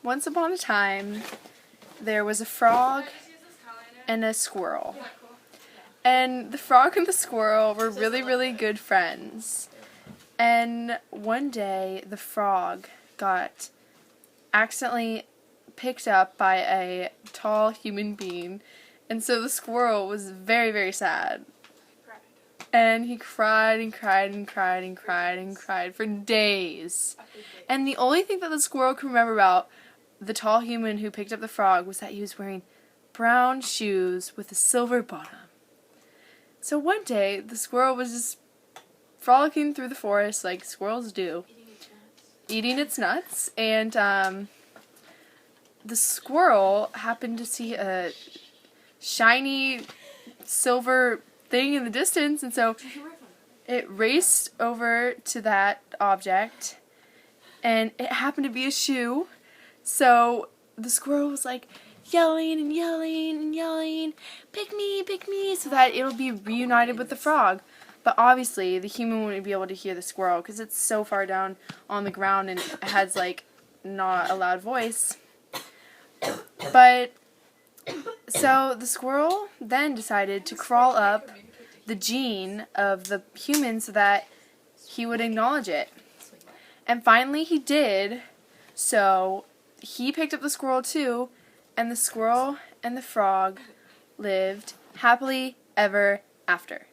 Once upon a time, there was a frog and a squirrel. And the frog and the squirrel were really, really good friends. And one day, the frog got accidentally picked up by a tall human being. And so the squirrel was very, very sad. And he cried and cried and cried and cried and cried for days. And the only thing that the squirrel could remember about the tall human who picked up the frog was that he was wearing brown shoes with a silver bottom. So one day, the squirrel was just frolicking through the forest like squirrels do, eating its nuts, and the squirrel happened to see a shiny silver thing in the distance, and so it raced over to that object, and it happened to be a shoe. So the squirrel was like yelling and yelling and yelling, pick me, so that it'll be reunited with the frog. But obviously the human wouldn't be able to hear the squirrel because it's so far down on the ground and it has like not a loud voice. But so the squirrel then decided to crawl up the gene of the human so that he would acknowledge it. And finally he did. So he picked up the squirrel too, and the squirrel and the frog lived happily ever after.